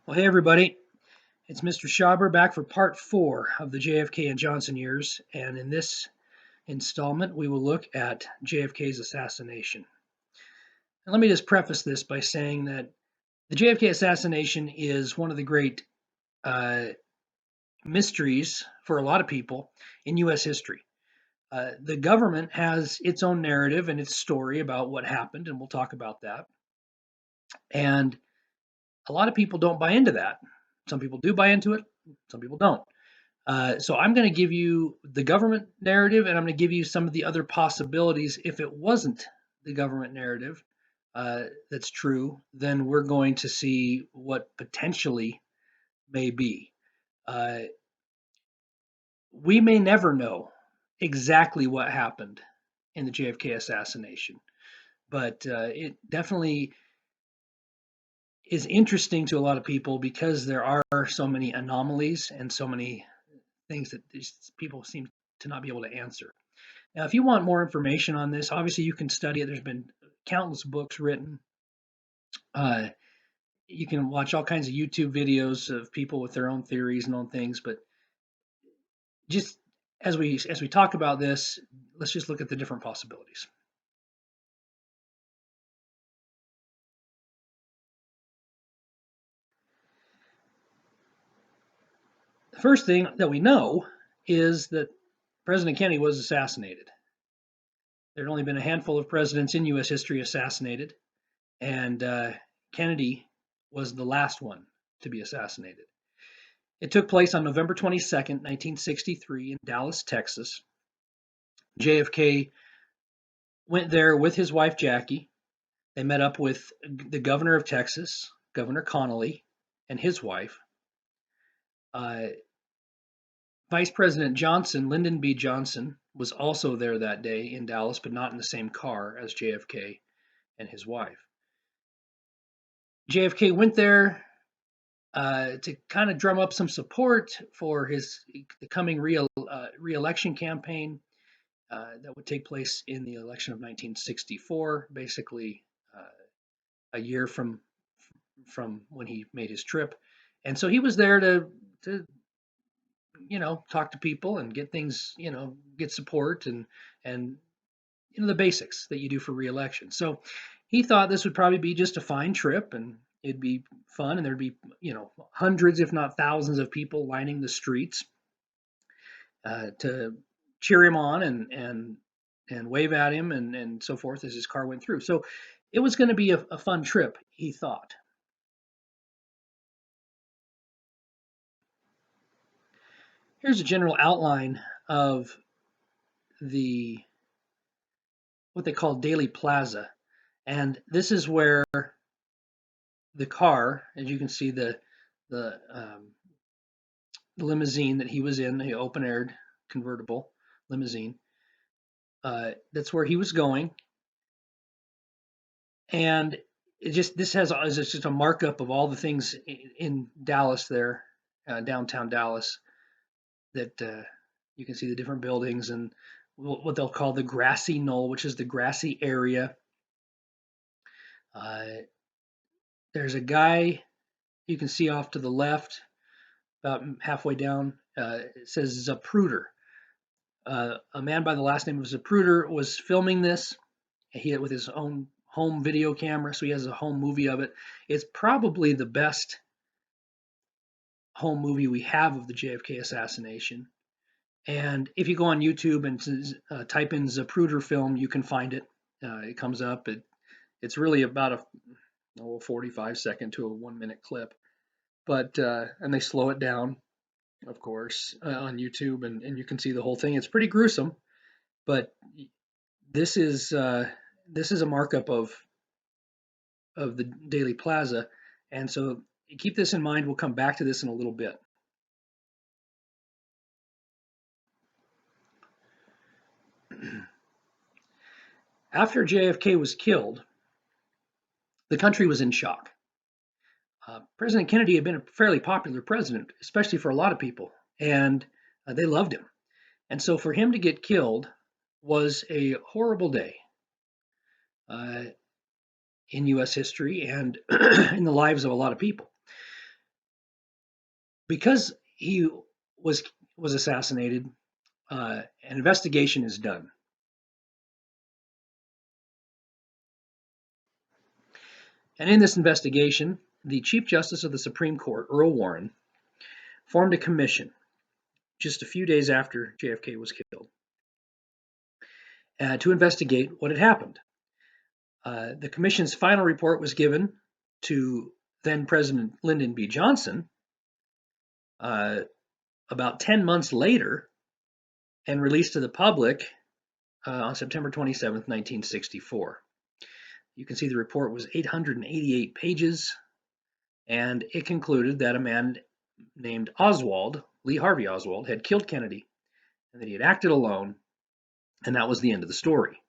Well, hey everybody, it's Mr. Schauber back for part 4 of the JFK and Johnson years, and in this installment we will look at JFK's assassination. And let me just preface this by saying that the JFK assassination is one of the great uh, mysteries for a lot of people in U.S. history. The government has its own narrative and its story about what happened, and we'll talk about that. And a lot of people don't buy into that. Some people do buy into it, some people don't. So I'm going to give you the government narrative, and I'm going to give you some of the other possibilities. If it wasn't the government narrative that's true, then we're going to see what potentially may be. Uh, we may never know exactly what happened in the JFK assassination, but it definitely is interesting to a lot of people because there are so many anomalies and so many things that these people seem to not be able to answer. Now, if you want more information on this, obviously you can study it. There's been countless books written. Uh, you can watch all kinds of YouTube videos of people with their own theories and own things. But just as we talk about this, let's just look at the different possibilities. The first thing that we know is that President Kennedy was assassinated. There had only been a handful of presidents in U.S. history assassinated, and Kennedy was the last one to be assassinated. It took place on November 22nd, 1963, in Dallas, Texas. JFK went there with his wife Jackie. They met up with the governor of Texas, Governor Connolly, and his wife. Uh, Vice President Johnson, Lyndon B. Johnson, was also there that day in Dallas, but not in the same car as JFK and his wife. JFK went there to kind of drum up some support for the coming re-election campaign that would take place in the election of 1964, basically a year from when he made his trip. And so he was there to talk to people and get things, get support and the basics that you do for re-election. So he thought this would probably be just a fine trip and it'd be fun, and there'd be hundreds, if not thousands, of people lining the streets to cheer him on and wave at him and so forth as his car went through. So it was going to be a fun trip, he thought. Here's a general outline of what they call Daily Plaza, and this is where the car, as you can see, the limousine that he was in, the open-aired convertible limousine, that's where he was going. And this is just a markup of all the things in Dallas there, downtown Dallas, that you can see the different buildings and what they'll call the grassy knoll, which is the grassy area. There's a guy you can see off to the left, about halfway down. It says Zapruder. A man by the last name of Zapruder was filming this. He with his own home video camera, so he has a home movie of it. It's probably the best home movie we have of the JFK assassination. And if you go on YouTube and type in Zapruder film, you can find it. It comes up. It's really about a 45-second to a 1-minute clip, but and they slow it down, of course, on YouTube, and you can see the whole thing. It's pretty gruesome, but this is a markup of the Daily Plaza, and so keep this in mind. We'll come back to this in a little bit. After JFK was killed, the country was in shock. President Kennedy had been a fairly popular president, especially for a lot of people, and they loved him. And so for him to get killed was a horrible day in U.S. history and in the lives of a lot of people. Because he was assassinated, an investigation is done. And in this investigation, the Chief Justice of the Supreme Court, Earl Warren, formed a commission just a few days after JFK was killed to investigate what had happened. The commission's final report was given to then President Lyndon B. Johnson about 10 months later and released to the public on September 27th, 1964. You can see the report was 888 pages, and it concluded that a man named Oswald, Lee Harvey Oswald, had killed Kennedy and that he had acted alone, and that was the end of the story.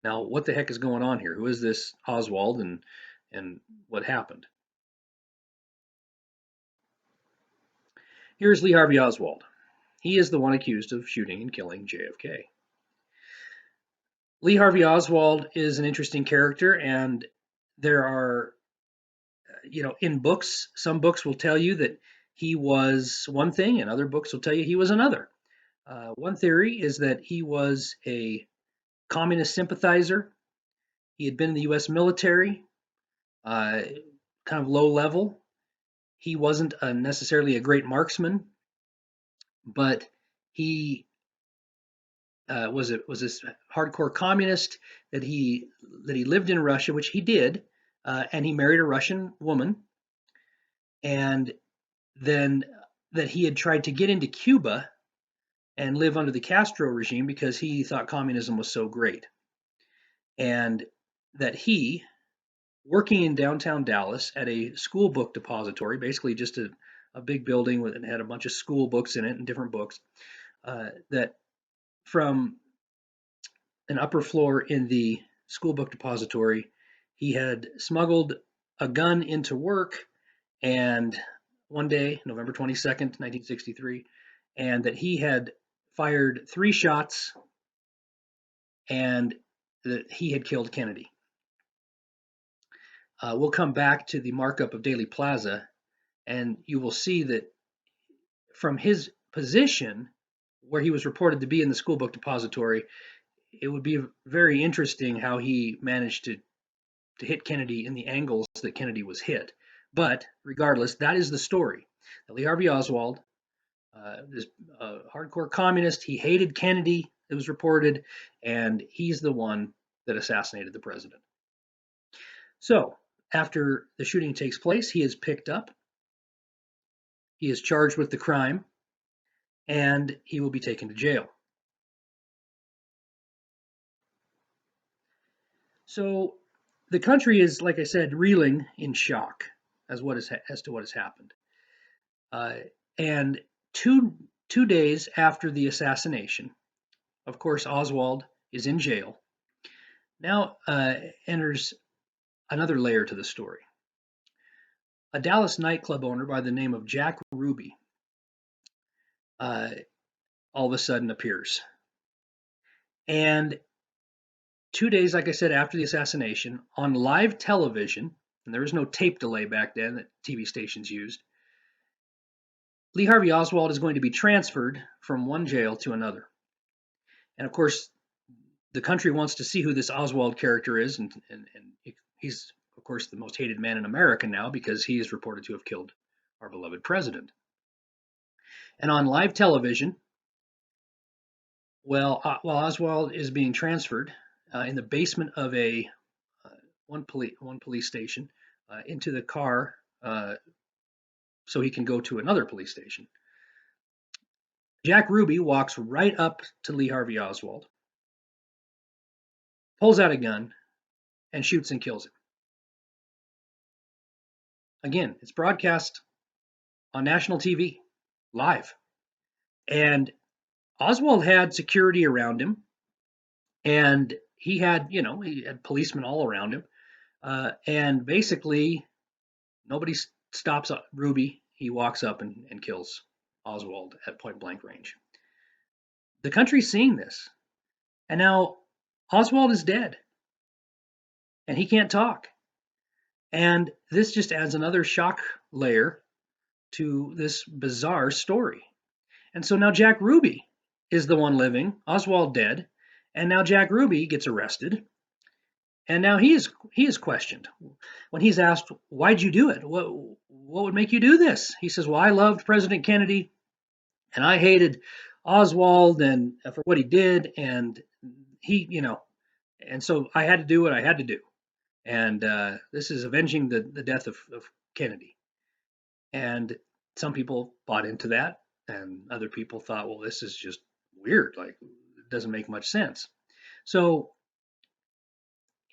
Now, what the heck is going on here? Who is this Oswald, and what happened? Here's Lee Harvey Oswald. He is the one accused of shooting and killing JFK. Lee Harvey Oswald is an interesting character, and there are, in books, some books will tell you that he was one thing, and other books will tell you he was another. One theory is that he was a communist sympathizer. He had been in the U.S. military, kind of low level. He wasn't necessarily a great marksman, but he was this hardcore communist that he lived in Russia, which he did, and he married a Russian woman, and then that he had tried to get into Cuba and live under the Castro regime because he thought communism was so great, and that he, working in downtown Dallas at a school book depository, basically just a big building that had a bunch of school books in it and different books, that from an upper floor in the school book depository, he had smuggled a gun into work, and one day, November 22nd, 1963, and that he had fired 3 shots and that he had killed Kennedy. We'll come back to the markup of Daley Plaza, and you will see that from his position, where he was reported to be in the school book depository, it would be very interesting how he managed to hit Kennedy in the angles that Kennedy was hit. But regardless, that is the story. Lee Harvey Oswald, this hardcore communist, he hated Kennedy, it was reported, and he's the one that assassinated the president. So, after the shooting takes place, he is picked up, he is charged with the crime, and he will be taken to jail. So, the country is, like I said, reeling in shock as to what has happened. And two days after the assassination, of course, Oswald is in jail. Now enters another layer to the story. A Dallas nightclub owner by the name of Jack Ruby all of a sudden appears. And 2 days, like I said, after the assassination, on live television, and there was no tape delay back then that TV stations used, Lee Harvey Oswald is going to be transferred from one jail to another. And of course, the country wants to see who this Oswald character is, and he's, of course, the most hated man in America now because he is reported to have killed our beloved president. And on live television, while Oswald is being transferred in the basement of a one police station into the car so he can go to another police station, Jack Ruby walks right up to Lee Harvey Oswald, pulls out a gun, and shoots and kills him. Again, it's broadcast on national TV, live. And Oswald had security around him, and he had policemen all around him. And basically, nobody stops Ruby. He walks up and kills Oswald at point blank range. The country's seeing this. And now Oswald is dead. And he can't talk. And this just adds another shock layer to this bizarre story. And so now Jack Ruby is the one living, Oswald dead, and now Jack Ruby gets arrested, and now he is questioned. When he's asked, "Why'd you do it? What would make you do this?" He says, "Well, I loved President Kennedy, and I hated Oswald and for what he did, and and so I had to do what I had to do, and this is avenging the death of Kennedy." And some people bought into that, and other people thought, well, this is just weird. Like, it doesn't make much sense. So,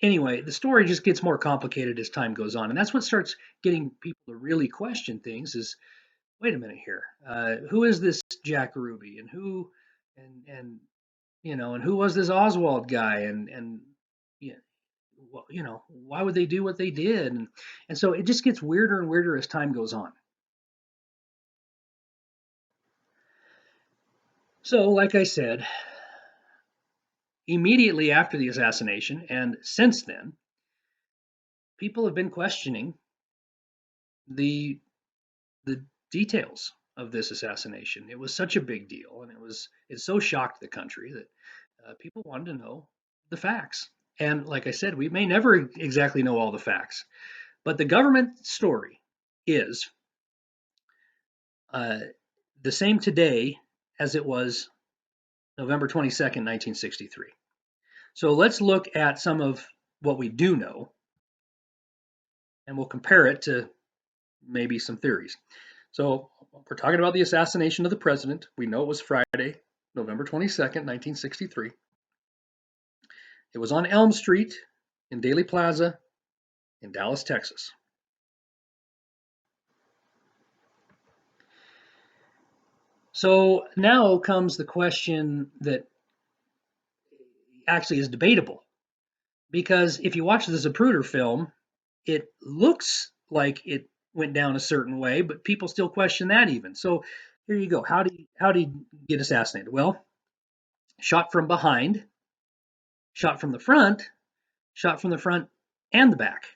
anyway, the story just gets more complicated as time goes on. And that's what starts getting people to really question things is, wait a minute here. Who is this Jack Ruby? And and who was this Oswald guy? And, yeah, well, why would they do what they did? And so it just gets weirder and weirder as time goes on. So, like I said, immediately after the assassination and since then, people have been questioning the the details of this assassination. It was such a big deal, and it so shocked the country that people wanted to know the facts. And like I said, we may never exactly know all the facts, but the government story is uh, the same today as it was November 22nd, 1963. So let's look at some of what we do know, and we'll compare it to maybe some theories. So we're talking about the assassination of the president. We know it was Friday, November 22nd, 1963. It was on Elm Street in Daley Plaza in Dallas, Texas. So now comes the question that actually is debatable, because if you watch the Zapruder film, it looks like it went down a certain way, but people still question that even. So here you go. How did he get assassinated? Well, shot from behind, shot from the front, shot from the front and the back.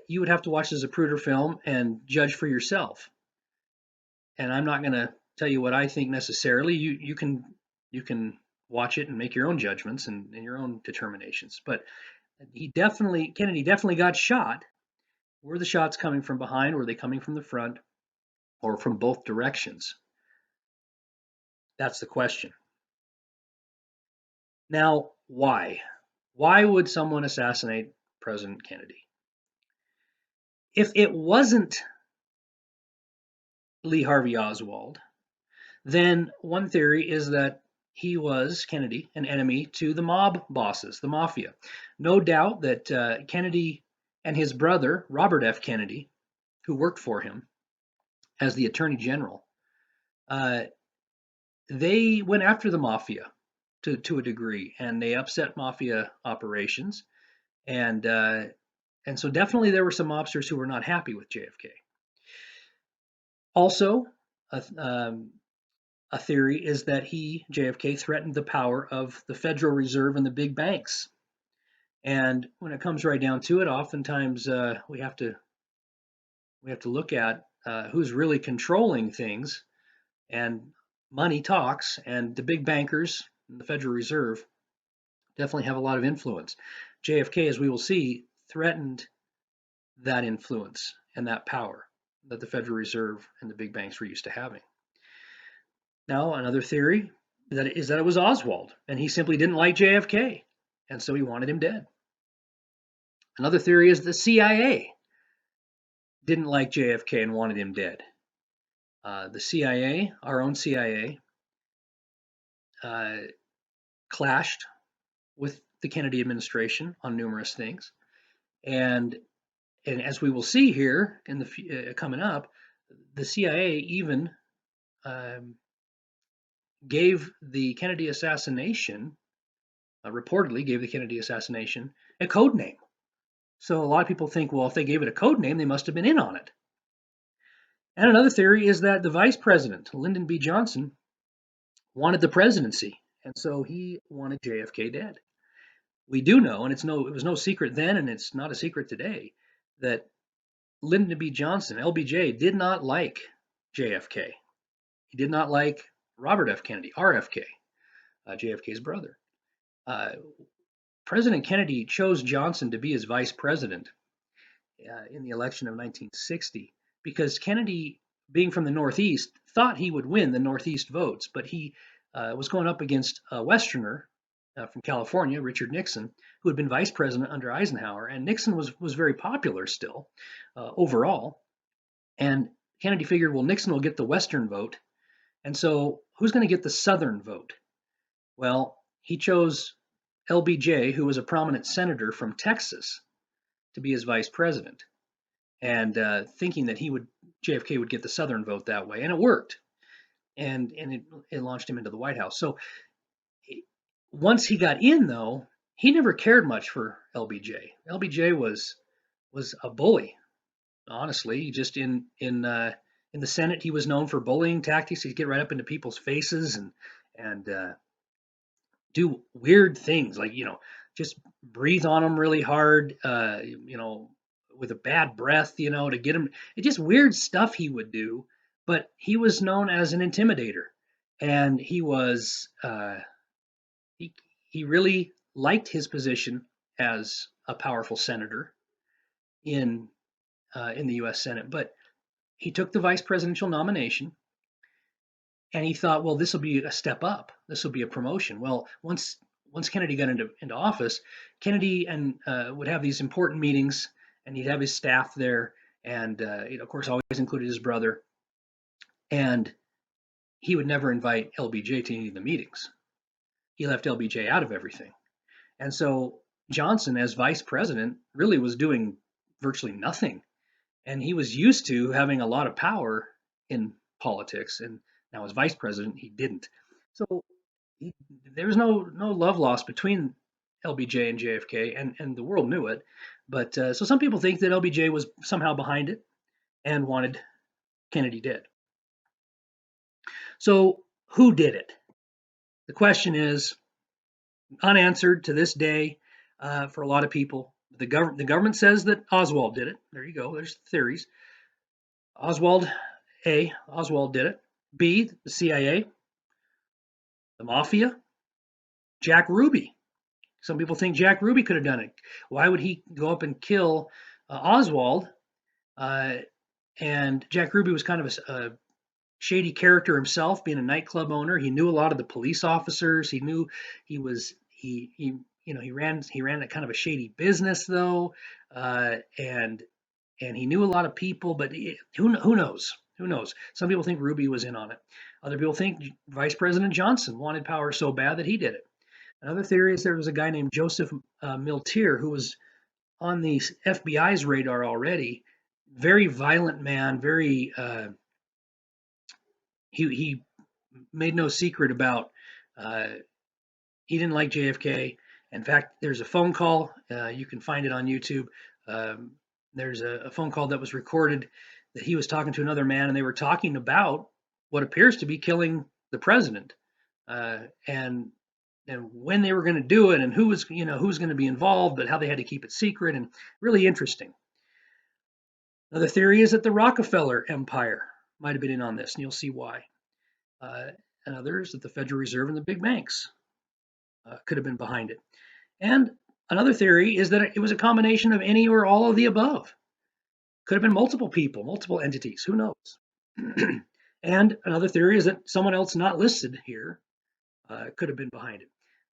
You would have to watch the Zapruder film and judge for yourself. And I'm not going to tell you what I think necessarily. You can watch it and make your own judgments and your own determinations. But Kennedy definitely got shot. Were the shots coming from behind? Were they coming from the front, or from both directions? That's the question. Now, why? Why would someone assassinate President Kennedy? If it wasn't Lee Harvey Oswald, then one theory is that Kennedy, an enemy to the mob bosses, the mafia. No doubt that Kennedy and his brother, Robert F. Kennedy, who worked for him as the Attorney General, they went after the mafia to a degree, and they upset mafia operations. And so definitely there were some mobsters who were not happy with JFK. Also, a theory is that JFK, threatened the power of the Federal Reserve and the big banks. And when it comes right down to it, oftentimes we have to look at who's really controlling things, and money talks, and the big bankers and the Federal Reserve definitely have a lot of influence. JFK, as we will see, threatened that influence and that power that the Federal Reserve and the big banks were used to having. Now, another theory is that it was Oswald, and he simply didn't like JFK, and so he wanted him dead. Another theory is the CIA didn't like JFK and wanted him dead. The CIA, our own CIA, clashed with the Kennedy administration on numerous things, and as we will see here in the coming up, the CIA even gave the Kennedy assassination, reportedly gave the Kennedy assassination a code name. So a lot of people think, well, if they gave it a code name, they must have been in on it. And another theory is that the vice president, Lyndon B. Johnson, wanted the presidency, and so he wanted JFK dead. We do know, and it was no secret then, and it's not a secret today, that Lyndon B. Johnson, LBJ, did not like JFK. He did not like Robert F. Kennedy, RFK, JFK's brother. President Kennedy chose Johnson to be his vice president in the election of 1960 because Kennedy, being from the Northeast, thought he would win the Northeast votes, but he was going up against a Westerner from California, Richard Nixon, who had been vice president under Eisenhower, and Nixon was very popular still overall. And Kennedy figured, well, Nixon will get the Western vote, and so who's going to get the Southern vote? Well, he chose LBJ, who was a prominent senator from Texas, to be his vice president, and thinking that JFK would get the Southern vote that way, and it worked, and it launched him into the White House. So once he got in, though, he never cared much for LBJ. LBJ was a bully, honestly. Just in the Senate, he was known for bullying tactics. He'd get right up into people's faces and do weird things, like just breathe on them really hard, with a bad breath, to get him. It's just weird stuff he would do. But he was known as an intimidator, and he was he really liked his position as a powerful senator in the U.S. Senate. But he took the vice presidential nomination, and he thought, well, this will be a step up. This will be a promotion. Well, once Kennedy got into office, Kennedy would have these important meetings, and he'd have his staff there, and of course, always included his brother. And he would never invite LBJ to any of the meetings. He left LBJ out of everything. And so Johnson, as vice president, really was doing virtually nothing. And he was used to having a lot of power in politics. And now as vice president, he didn't. So there was no love lost between LBJ and JFK, and the world knew it. But so some people think that LBJ was somehow behind it and wanted Kennedy dead. So who did it? The question is unanswered to this day for a lot of people. The government says that Oswald did it. There you go. There's the theories. Oswald did it. B, the CIA, the mafia, Jack Ruby. Some people think Jack Ruby could have done it. Why would he go up and kill Oswald? And Jack Ruby was kind of a shady character himself, being a nightclub owner. He knew a lot of the police officers. He knew he ran a kind of a shady business though, and he knew a lot of people. But who knows? Who knows? Some people think Ruby was in on it. Other people think Vice President Johnson wanted power so bad that he did it. Another theory is there was a guy named Joseph Miltier who was on the FBI's radar already. Very violent man. Very he made no secret about he didn't like JFK. In fact, there's a phone call. You can find it on YouTube. There's a phone call that was recorded that he was talking to another man, and they were talking about what appears to be killing the president, and when they were going to do it, and who was going to be involved, but how they had to keep it secret, and really interesting. Another theory is that the Rockefeller Empire might have been in on this, and you'll see why. And others that the Federal Reserve and the big banks could have been behind it. And another theory is that it was a combination of any or all of the above. Could have been multiple people, multiple entities, who knows? And another theory is that someone else not listed here could have been behind it.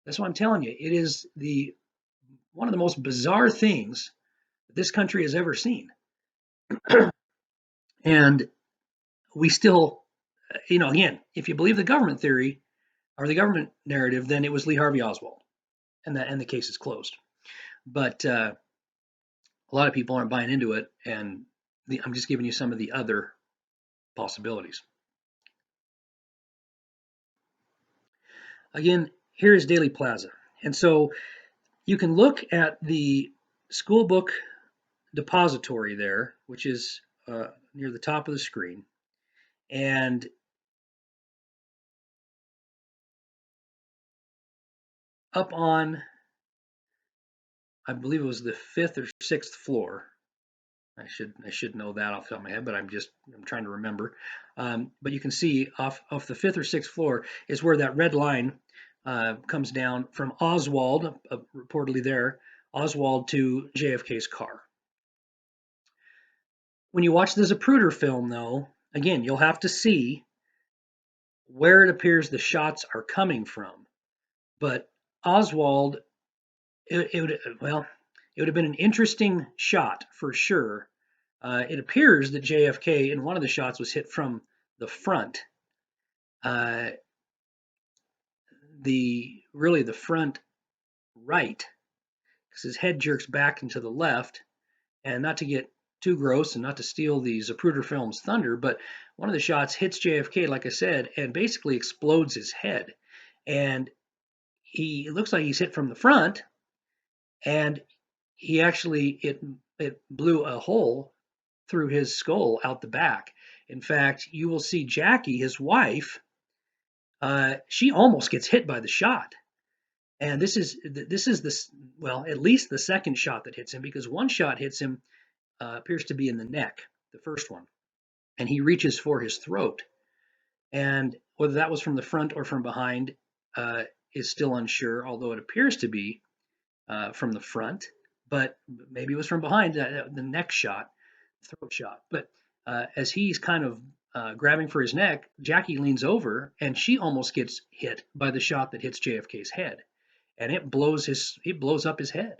That's what I'm telling you. It is one of the most bizarre things that this country has ever seen. And we still, again, if you believe the government theory or the government narrative, then it was Lee Harvey Oswald, and the case is closed. But a lot of people aren't buying into it, and I'm just giving you some of the other possibilities. Again, here is Dealey Plaza. And so you can look at the school book depository there, which is near the top of the screen. And up on, I believe it was the 5th or 6th floor, I should know that off the top of my head, but I'm trying to remember. But you can see off the fifth or sixth floor is where that red line comes down from Oswald, reportedly there, Oswald to JFK's car. When you watch the Zapruder film, though, again, you'll have to see where it appears the shots are coming from. But Oswald, it would, well, it would have been an interesting shot for sure. It appears that JFK in one of the shots was hit from the front. Really the front right, because his head jerks back into the left. And not to get too gross and not to steal the Zapruder film's thunder, but one of the shots hits JFK, like I said, and basically explodes his head. And it looks like he's hit from the front, and he actually it blew a hole through his skull out the back. In fact, you will see Jackie, his wife, she almost gets hit by the shot. And this is well, at least the second shot that hits him, because one shot hits him, appears to be in the neck, the first one, and he reaches for his throat. And whether that was from the front or from behind is still unsure, although it appears to be from the front, but maybe it was from behind, the neck shot, throat shot. But as he's kind of grabbing for his neck, Jackie leans over and she almost gets hit by the shot that hits JFK's head. And it blows up his head.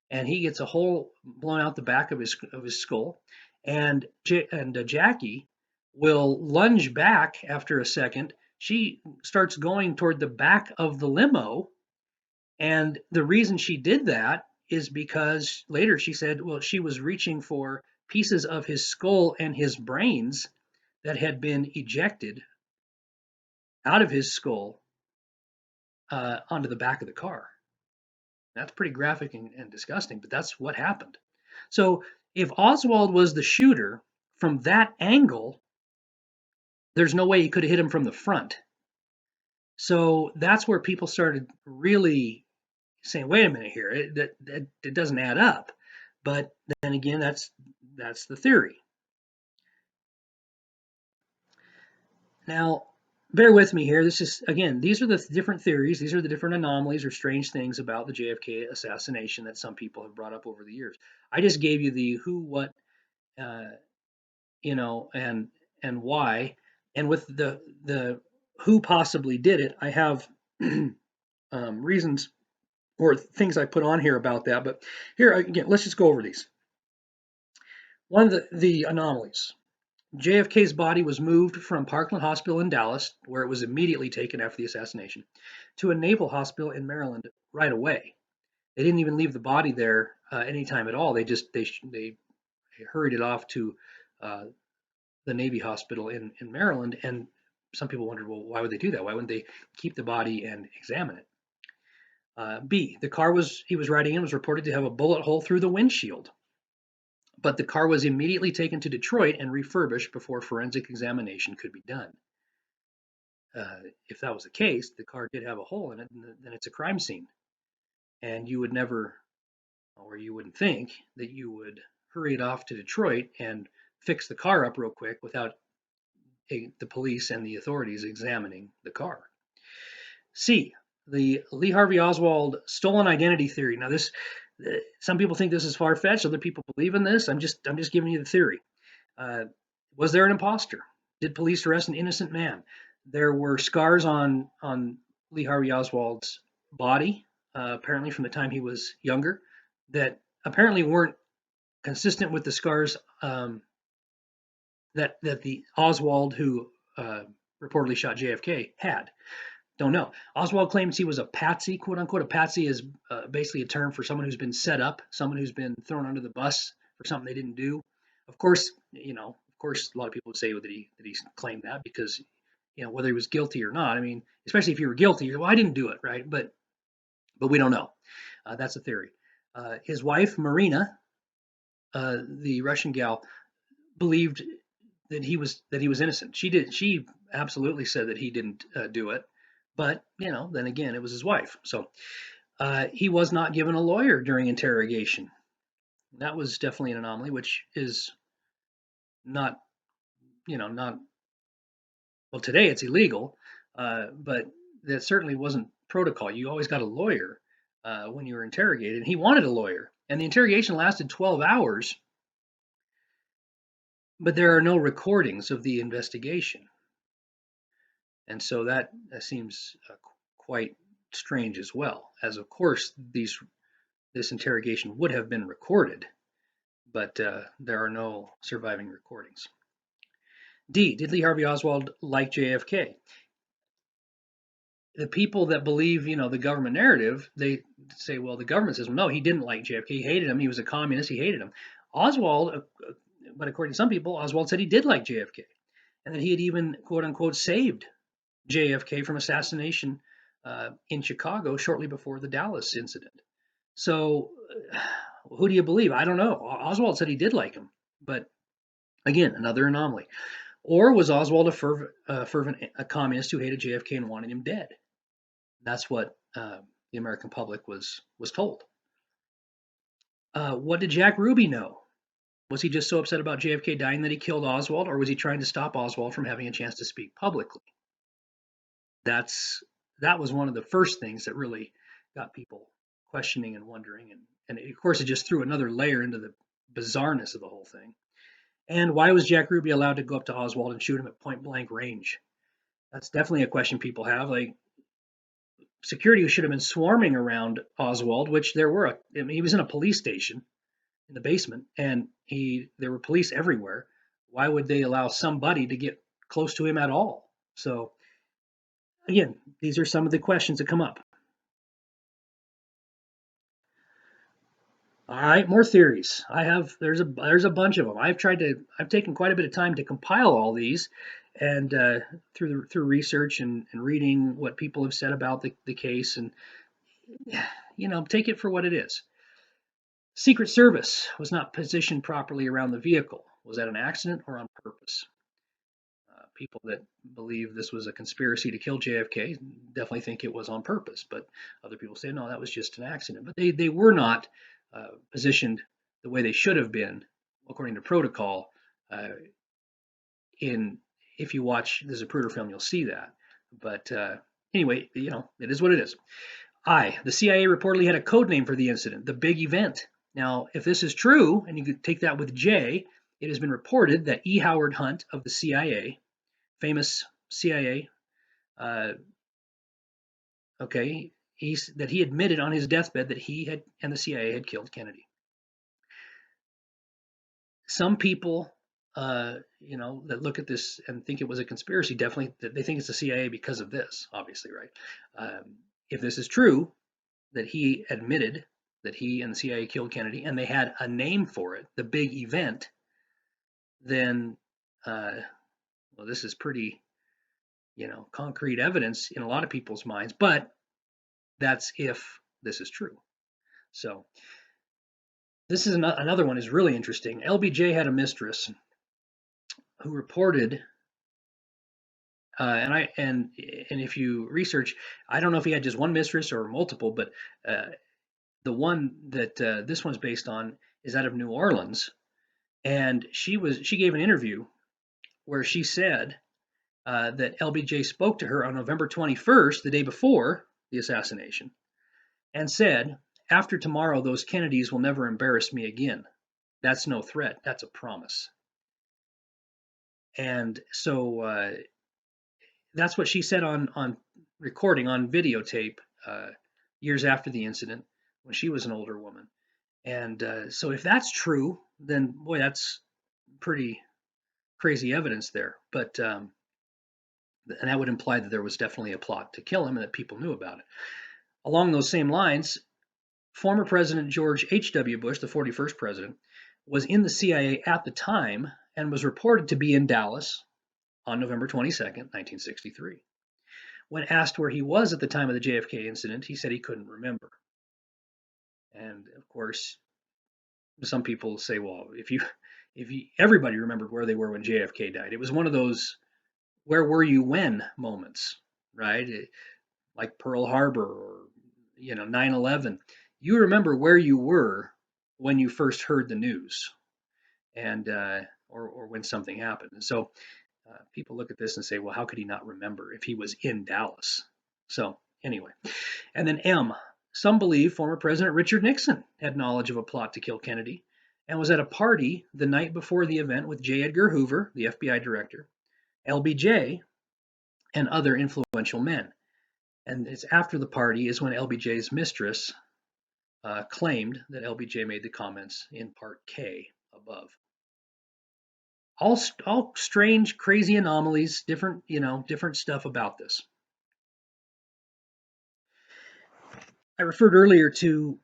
And he gets a hole blown out the back of his skull. And Jackie will lunge back after a second. She starts going toward the back of the limo. And the reason she did that is because later she said, well, she was reaching for pieces of his skull and his brains that had been ejected out of his skull onto the back of the car. That's pretty graphic and disgusting, but that's what happened. So if Oswald was the shooter from that angle, there's no way he could have hit him from the front. So that's where people started really saying, wait a minute here, it doesn't add up. But then again, that's the theory. Now, bear with me here. This is, again, these are the different theories. These are the different anomalies or strange things about the JFK assassination that some people have brought up over the years. I just gave you the who, what, and why. And with the who possibly did it, I have reasons or things I put on here about that. But here again, let's just go over these. One of the anomalies. JFK's body was moved from Parkland Hospital in Dallas, where it was immediately taken after the assassination, to a naval hospital in Maryland right away. They didn't even leave the body there anytime at all. They hurried it off to the Navy hospital in Maryland. And some people wondered, well, why would they do that? Why wouldn't they keep the body and examine it? B, the car he was riding in was reported to have a bullet hole through the windshield. But the car was immediately taken to Detroit and refurbished before forensic examination could be done. If that was the case, the car did have a hole in it, then it's a crime scene. And you would never, or you wouldn't think that you would hurry it off to Detroit and fix the car up real quick without the police and the authorities examining the car. C, the Lee Harvey Oswald stolen identity theory. Now this, some people think this is far-fetched, other people believe in this. I'm just giving you the theory. Was there an imposter? Did police arrest an innocent man? There were scars on Lee Harvey Oswald's body, apparently from the time he was younger, that apparently weren't consistent with the scars that the Oswald who reportedly shot JFK had. Don't know. Oswald claims he was a patsy, quote unquote. A patsy is basically a term for someone who's been set up, someone who's been thrown under the bus for something they didn't do. Of course, a lot of people would say that he claimed that because, whether he was guilty or not. I mean, especially if you were guilty, well, I didn't do it, right? But we don't know. That's a theory. His wife, Marina, the Russian gal, believed that he was innocent. She absolutely said that he didn't do it. But, then again, it was his wife. So he was not given a lawyer during interrogation. That was definitely an anomaly, which is not, not, well, today it's illegal, but that certainly wasn't protocol. You always got a lawyer when you were interrogated, and he wanted a lawyer. And the interrogation lasted 12 hours, but there are no recordings of the investigation. And so that seems quite strange as well, as of course this interrogation would have been recorded, but there are no surviving recordings. D, did Lee Harvey Oswald like JFK? The people that believe, the government narrative, they say, well, the government says, well, no, he didn't like JFK. He hated him. He was a communist. He hated him. Oswald, but according to some people, Oswald said he did like JFK, and that he had even, quote unquote, saved JFK from assassination in Chicago shortly before the Dallas incident. So, who do you believe? I don't know. Oswald said he did like him, but again, another anomaly. Or was Oswald a fervent communist who hated JFK and wanted him dead? That's what the American public was told. What did Jack Ruby know? Was he just so upset about JFK dying that he killed Oswald, or was he trying to stop Oswald from having a chance to speak publicly? That was one of the first things that really got people questioning and wondering, and of course it just threw another layer into the bizarreness of the whole thing. And why was Jack Ruby allowed to go up to Oswald and shoot him at point blank range? That's definitely a question people have. Like, security should have been swarming around Oswald, which there were. He was in a police station in the basement, and there were police everywhere. Why would they allow somebody to get close to him at all? So again, these are some of the questions that come up. All right, more theories. There's a bunch of them. I've taken quite a bit of time to compile all these, and through research and reading what people have said about the case, and take it for what it is. Secret Service was not positioned properly around the vehicle. Was that an accident or on purpose? People that believe this was a conspiracy to kill JFK definitely think it was on purpose, but other people say no, that was just an accident. But they were not positioned the way they should have been, according to protocol. If you watch the Zapruder film, you'll see that. But anyway, it is what it is. The CIA reportedly had a code name for the incident, the Big Event. Now, if this is true, and you could take that with J, it has been reported that E. Howard Hunt of the CIA, famous CIA, that he admitted on his deathbed that he had and the CIA had killed Kennedy. Some people, that look at this and think it was a conspiracy, definitely they think it's the CIA because of this, obviously, right? If this is true, that he admitted that he and the CIA killed Kennedy, and they had a name for it, the Big Event, then, this is pretty, concrete evidence in a lot of people's minds, but that's if this is true. So this is another one is really interesting. LBJ had a mistress who reported, and if you research, I don't know if he had just one mistress or multiple, but the one that this one's based on is out of New Orleans, and she gave an interview where she said that LBJ spoke to her on November 21st, the day before the assassination, and said, "After tomorrow, those Kennedys will never embarrass me again. That's no threat. That's a promise." And so that's what she said on recording, on videotape, years after the incident, when she was an older woman. And so if that's true, then boy, that's pretty crazy evidence there. But and that would imply that there was definitely a plot to kill him and that people knew about it. Along those same lines, former President George H.W. Bush, the 41st president, was in the CIA at the time and was reported to be in Dallas on November 22nd, 1963. When asked where he was at the time of the JFK incident, he said he couldn't remember. And of course, some people say, well, if everybody remembered where they were when JFK died. It was one of those "where were you when" moments, right? Like Pearl Harbor or 9/11. You remember where you were when you first heard the news, and or when something happened. And so people look at this and say, well, how could he not remember if he was in Dallas? So anyway, and then M. Some believe former President Richard Nixon had knowledge of a plot to kill Kennedy and was at a party the night before the event with J. Edgar Hoover, the FBI director, LBJ, and other influential men. And it's after the party is when LBJ's mistress claimed that LBJ made the comments in Part K above. All strange, crazy anomalies, different stuff about this. I referred earlier to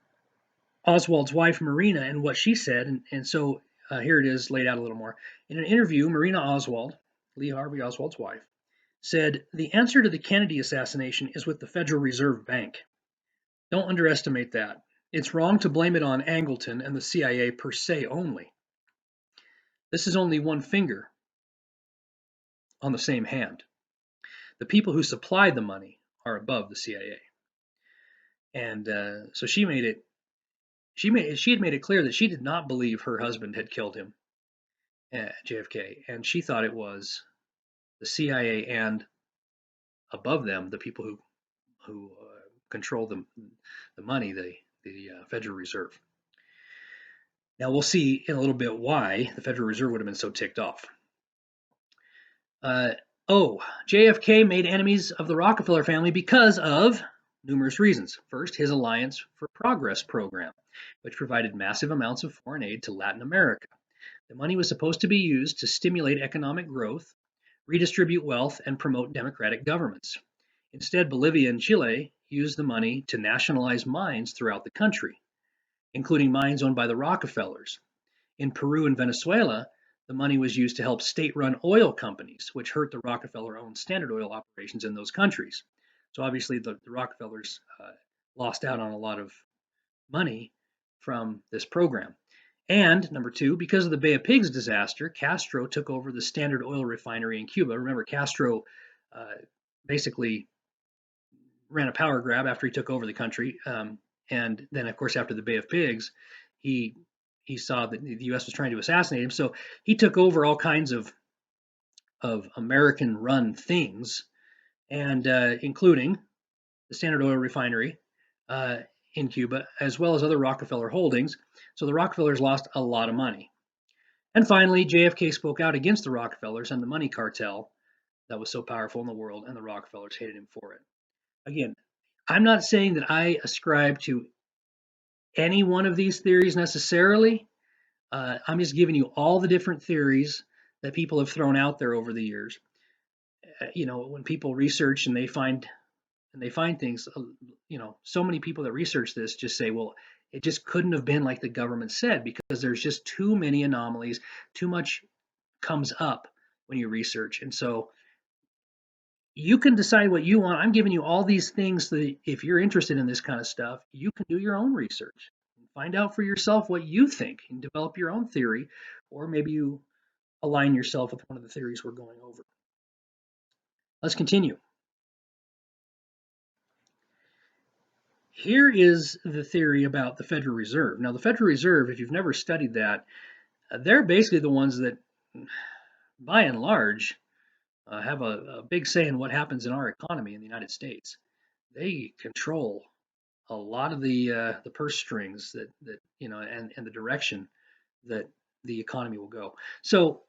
Oswald's wife, Marina, and what she said, and so here it is laid out a little more. In an interview, Marina Oswald, Lee Harvey Oswald's wife, said, "The answer to the Kennedy assassination is with the Federal Reserve Bank. Don't underestimate that. It's wrong to blame it on Angleton and the CIA per se only. This is only one finger on the same hand. The people who supplied the money are above the CIA." And so she had made it clear that she did not believe her husband had killed him, JFK, and she thought it was the CIA and above them the people who control the money, the Federal Reserve. Now we'll see in a little bit why the Federal Reserve would have been so ticked off. JFK made enemies of the Rockefeller family because of numerous reasons. First, his Alliance for Progress program, which provided massive amounts of foreign aid to Latin America. The money was supposed to be used to stimulate economic growth, redistribute wealth, and promote democratic governments. Instead, Bolivia and Chile used the money to nationalize mines throughout the country, including mines owned by the Rockefellers. In Peru and Venezuela, the money was used to help state-run oil companies, which hurt the Rockefeller-owned Standard Oil operations in those countries. So obviously the Rockefellers lost out on a lot of money from this program. And number two, because of the Bay of Pigs disaster, Castro took over the Standard Oil refinery in Cuba. Remember, Castro basically ran a power grab after he took over the country. And then, of course, after the Bay of Pigs, he saw that the U.S. was trying to assassinate him. So he took over all kinds of American-run things, and including the Standard Oil refinery in Cuba, as well as other Rockefeller holdings. So the Rockefellers lost a lot of money. And finally, JFK spoke out against the Rockefellers and the money cartel that was so powerful in the world, and the Rockefellers hated him for it. Again, I'm not saying that I ascribe to any one of these theories necessarily. I'm just giving you all the different theories that people have thrown out there over the years. When people research and they find things, so many people that research this just say, well, it just couldn't have been like the government said, because there's just too many anomalies, too much comes up when you research. And so you can decide what you want. I'm giving you all these things so that if you're interested in this kind of stuff, you can do your own research. Find out for yourself what you think and develop your own theory, or maybe you align yourself with one of the theories we're going over. Let's continue. Here is the theory about the Federal Reserve. Now, the Federal Reserve, if you've never studied that, they're basically the ones that, by and large, have a big say in what happens in our economy in the United States. They control a lot of the purse strings that and the direction that the economy will go. So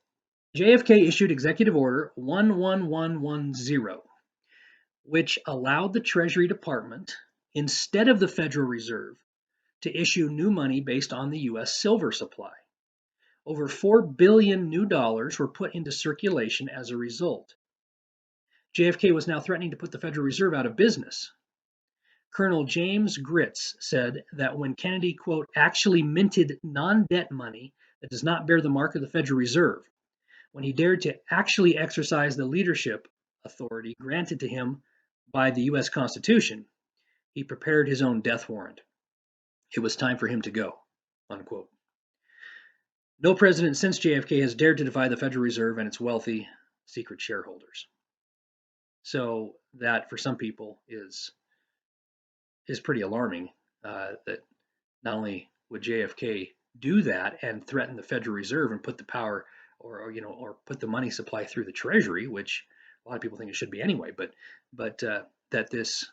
JFK issued Executive Order 11110, which allowed the Treasury Department, instead of the Federal Reserve, to issue new money based on the U.S. silver supply. Over $4 billion new dollars were put into circulation as a result. JFK was now threatening to put the Federal Reserve out of business. Colonel James Gritz said that when Kennedy, quote, actually minted non-debt money that does not bear the mark of the Federal Reserve, when he dared to actually exercise the leadership authority granted to him by the U.S. Constitution, he prepared his own death warrant. It was time for him to go, unquote. No president since JFK has dared to defy the Federal Reserve and its wealthy secret shareholders. So that, for some people, is pretty alarming, that not only would JFK do that and threaten the Federal Reserve and put the power or put the money supply through the Treasury, which a lot of people think it should be anyway. But that this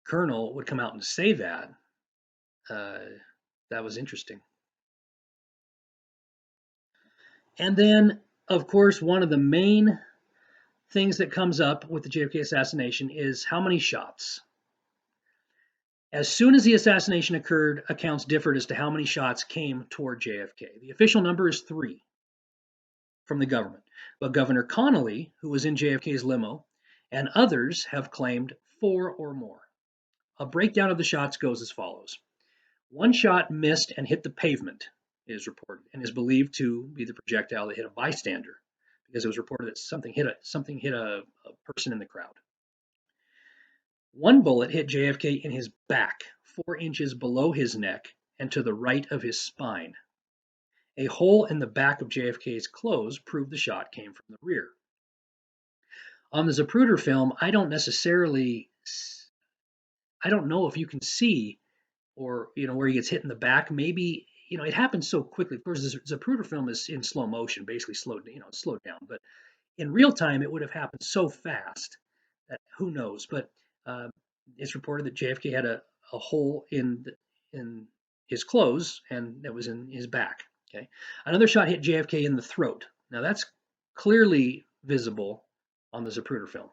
colonel would come out and say uh, that was interesting. And then, of course, one of the main things that comes up with the JFK assassination is how many shots. As soon as the assassination occurred, accounts differed as to how many shots came toward JFK. The official number is 3 from the government, but Governor Connolly, who was in JFK's limo, and others have claimed 4 or more. A breakdown of the shots goes as follows. One shot missed and hit the pavement, it is reported, and is believed to be the projectile that hit a bystander, because it was reported that something hit a person in the crowd. One bullet hit JFK in his back, 4 inches below his neck and to the right of his spine. A hole in the back of JFK's clothes proved the shot came from the rear. On the Zapruder film, I don't know if you can see or where he gets hit in the back. Maybe it happens so quickly. Of course, the Zapruder film is in slow motion, basically slowed down. But in real time, it would have happened so fast that who knows. But it's reported that JFK had a hole in his clothes, and it was in his back. Okay, another shot hit JFK in the throat. Now that's clearly visible on the Zapruder film.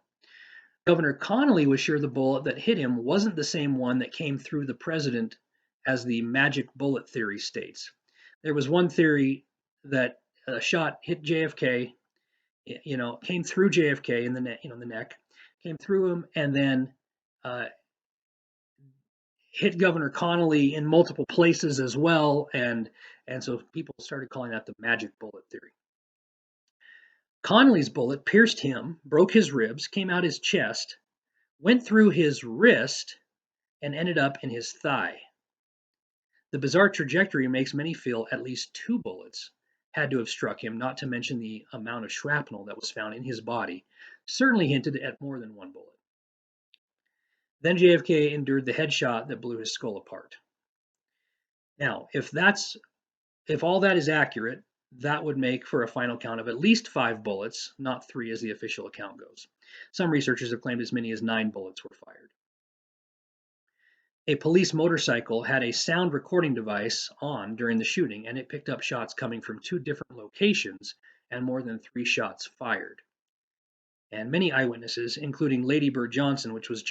Governor Connolly was sure the bullet that hit him wasn't the same one that came through the president, as the magic bullet theory states. There was one theory that a shot hit JFK, came through JFK in the neck, came through him, and then hit Governor Connolly in multiple places as well, and so people started calling that the magic bullet theory. Connolly's bullet pierced him, broke his ribs, came out his chest, went through his wrist, and ended up in his thigh. The bizarre trajectory makes many feel at least 2 bullets had to have struck him, not to mention the amount of shrapnel that was found in his body certainly hinted at more than 1 bullet. Then JFK endured the headshot that blew his skull apart. Now, if all that is accurate, that would make for a final count of at least 5 bullets, not 3 as the official account goes. Some researchers have claimed as many as 9 bullets were fired. A police motorcycle had a sound recording device on during the shooting, and it picked up shots coming from 2 different locations and more than 3 shots fired. And many eyewitnesses, including Lady Bird Johnson, which was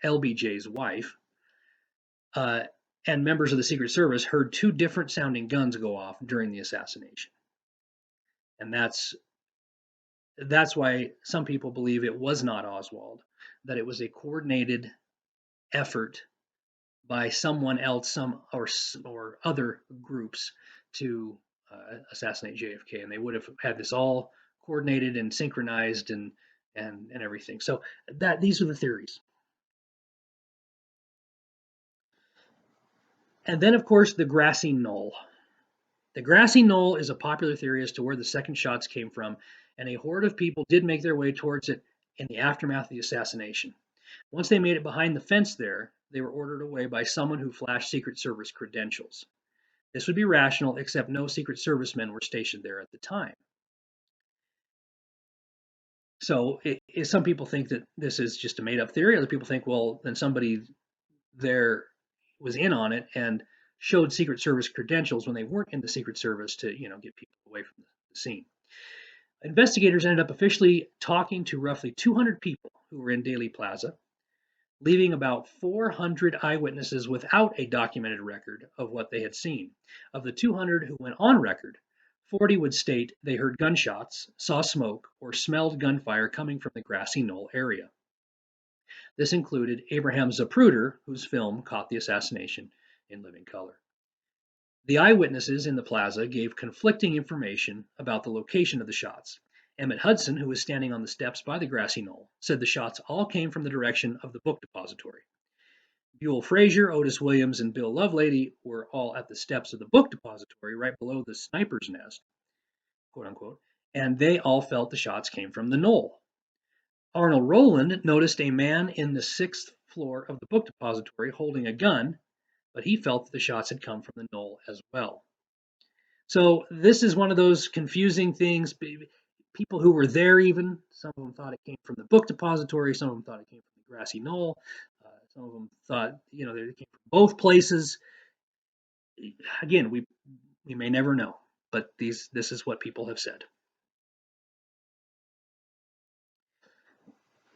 LBJ's wife, and members of the Secret Service, heard 2 different sounding guns go off during the assassination. And that's why some people believe it was not Oswald, that it was a coordinated effort by someone else, or other groups to assassinate JFK, and they would have had this all coordinated and synchronized and everything. So these are the theories. And then, of course, the grassy knoll. The grassy knoll is a popular theory as to where the second shots came from, and a horde of people did make their way towards it in the aftermath of the assassination. Once they made it behind the fence there, they were ordered away by someone who flashed Secret Service credentials. This would be rational, except no Secret Service men were stationed there at the time. So some people think that this is just a made-up theory. Other people think, well, then somebody there was in on it and showed Secret Service credentials when they weren't in the Secret Service to, get people away from the scene. Investigators ended up officially talking to roughly 200 people who were in Dealey Plaza, leaving about 400 eyewitnesses without a documented record of what they had seen. Of the 200 who went on record, 40 would state they heard gunshots, saw smoke, or smelled gunfire coming from the grassy knoll area. This included Abraham Zapruder, whose film caught the assassination in living color. The eyewitnesses in the plaza gave conflicting information about the location of the shots. Emmett Hudson, who was standing on the steps by the grassy knoll, said the shots all came from the direction of the book depository. Buell Frazier, Otis Williams, and Bill Lovelady were all at the steps of the book depository right below the sniper's nest, quote unquote, and they all felt the shots came from the knoll. Arnold Rowland noticed a man in the 6th floor of the book depository holding a gun, but he felt that the shots had come from the knoll as well. So this is one of those confusing things. People who were there, even some of them thought it came from the book depository, some of them thought it came from the grassy knoll, some of them thought it came from both places. Again, we may never know, but this is what people have said.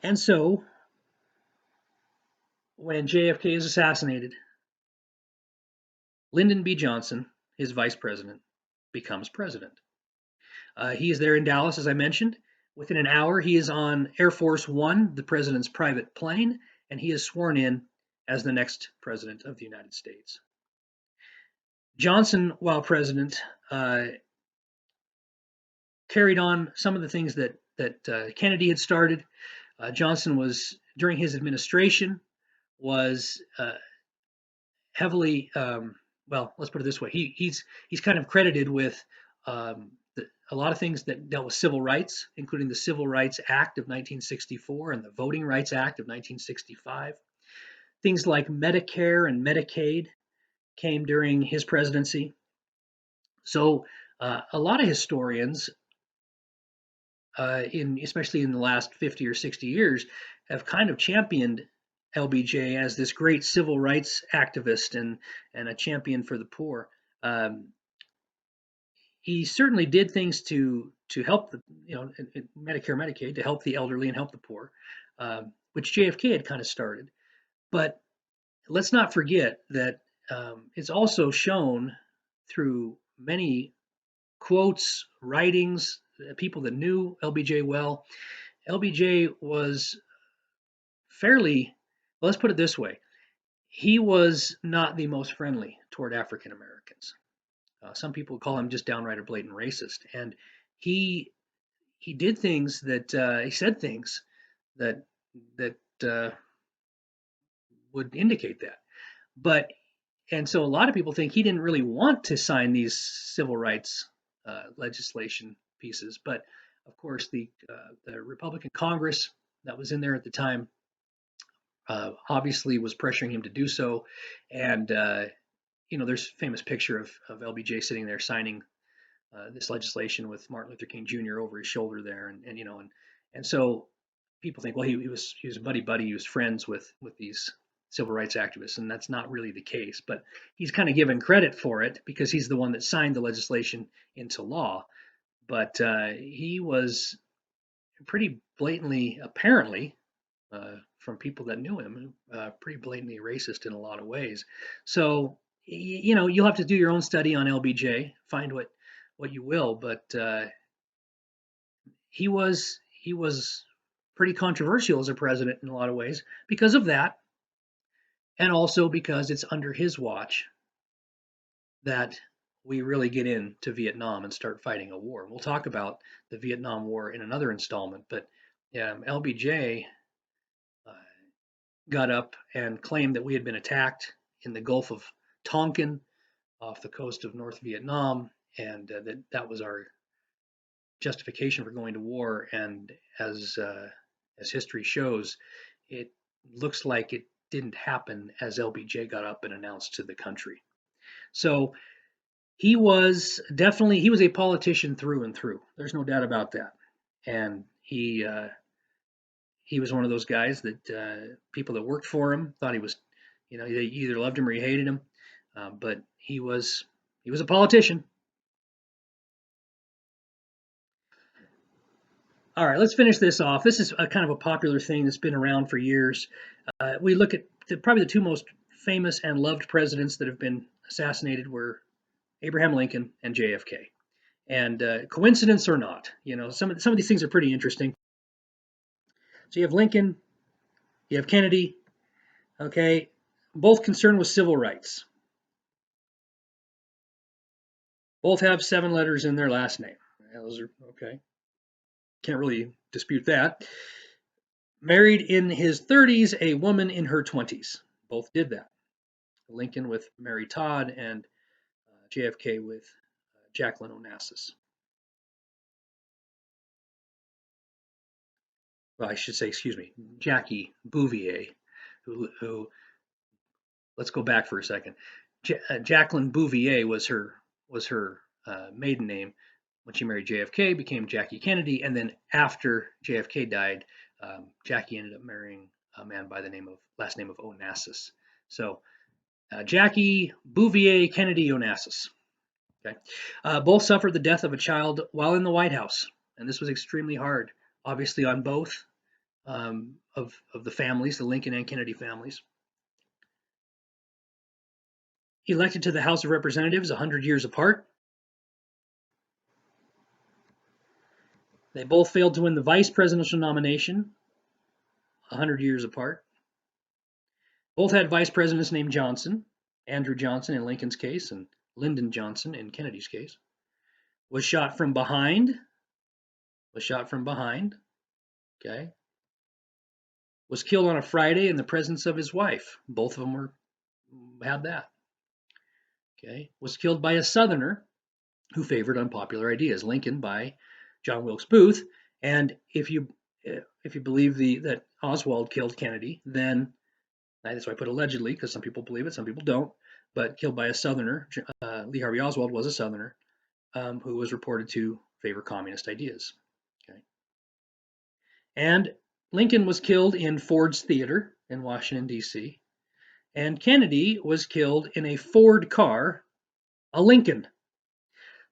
And so when JFK is assassinated, Lyndon B. Johnson, his vice president, becomes president. He is there in Dallas, as I mentioned. Within an hour, he is on Air Force One, the president's private plane, and he is sworn in as the next president of the United States. Johnson, while president, carried on some of the things that Kennedy had started. Johnson was, during his administration, was heavily, well, let's put it this way. He's kind of credited with a lot of things that dealt with civil rights, including the Civil Rights Act of 1964 and the Voting Rights Act of 1965. Things like Medicare and Medicaid came during his presidency. So a lot of historians, especially in the last 50 or 60 years, have kind of championed LBJ as this great civil rights activist and a champion for the poor. He certainly did things to help the Medicare, Medicaid, to help the elderly and help the poor, which JFK had kind of started. But let's not forget that it's also shown through many quotes, writings, people that knew LBJ well. LBJ was fairly, well, let's put it this way. He was not the most friendly toward African Americans. Some people call him just downright a blatant racist, and he did things that he said things that would indicate that. But and so a lot of people think he didn't really want to sign these civil rights legislation pieces, but of course the Republican Congress that was in there at the time obviously was pressuring him to do so, and there's a famous picture of LBJ sitting there signing this legislation with Martin Luther King Jr. over his shoulder there, and so people think, well, he was buddy, he was friends with these civil rights activists, and that's not really the case. But he's kind of given credit for it because he's the one that signed the legislation into law. But he was pretty blatantly, apparently, from people that knew him, pretty blatantly racist in a lot of ways. So you'll have to do your own study on LBJ, find what you will, but he was pretty controversial as a president in a lot of ways because of that, and also because it's under his watch that we really get into Vietnam and start fighting a war. We'll talk about the Vietnam War in another installment, but LBJ got up and claimed that we had been attacked in the Gulf of Tonkin off the coast of North Vietnam, and that was our justification for going to war. And as history shows, it looks like it didn't happen as LBJ got up and announced to the country. So he was a politician through and through. There's no doubt about that. And he was one of those guys that people that worked for him thought he was, they either loved him or you hated him. But he was a politician. All right, let's finish this off. This is a kind of a popular thing that's been around for years. We look at probably the two most famous and loved presidents that have been assassinated were Abraham Lincoln and JFK. And coincidence or not, some of these things are pretty interesting. So you have Lincoln, you have Kennedy, okay, both concerned with civil rights. Both have 7 letters in their last name. Those are okay. Can't really dispute that. Married in his 30s, a woman in her 20s. Both did that. Lincoln with Mary Todd and JFK with Jacqueline Onassis. Well, I should say, excuse me, Jackie Bouvier, who let's go back for a second. Jacqueline Bouvier was her maiden name. When she married JFK, became Jackie Kennedy, and then after JFK died, Jackie ended up marrying a man by the last name of Onassis. So Jackie Bouvier Kennedy Onassis. Okay. Both suffered the death of a child while in the White House, and this was extremely hard, obviously on both of the families, the Lincoln and Kennedy families. Elected to the House of Representatives 100 years apart. They both failed to win the vice presidential nomination 100 years apart. Both had vice presidents named Johnson, Andrew Johnson in Lincoln's case and Lyndon Johnson in Kennedy's case. Was shot from behind. Okay. Was killed on a Friday in the presence of his wife. Both of them had that. Okay. Was killed by a Southerner who favored unpopular ideas. Lincoln by John Wilkes Booth. And if you believe that Oswald killed Kennedy, then that's why I put allegedly, because some people believe it, some people don't. But killed by a Southerner. Lee Harvey Oswald was a Southerner who was reported to favor communist ideas. Okay. And Lincoln was killed in Ford's Theater in Washington, D.C. And Kennedy was killed in a Ford car, a Lincoln.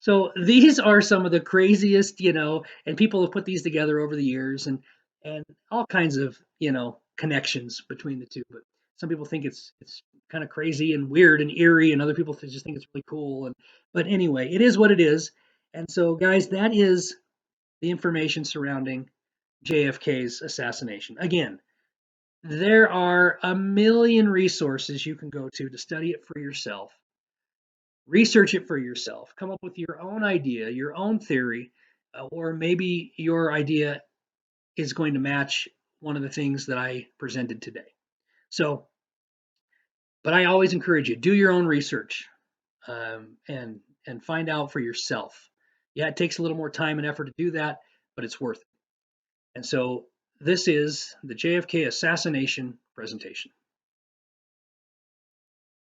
So these are some of the craziest, and people have put these together over the years and all kinds of, connections between the two. But some people think it's kind of crazy and weird and eerie, and other people just think it's really cool. But anyway, it is what it is. And so, guys, that is the information surrounding JFK's assassination. Again, there are a million resources you can go to study it for yourself. Research it for yourself. Come up with your own idea, your own theory, or maybe your idea is going to match one of the things that I presented today. So, but I always encourage you, do your own research and find out for yourself. Yeah, it takes a little more time and effort to do that, but it's worth it. And so this is the JFK assassination presentation.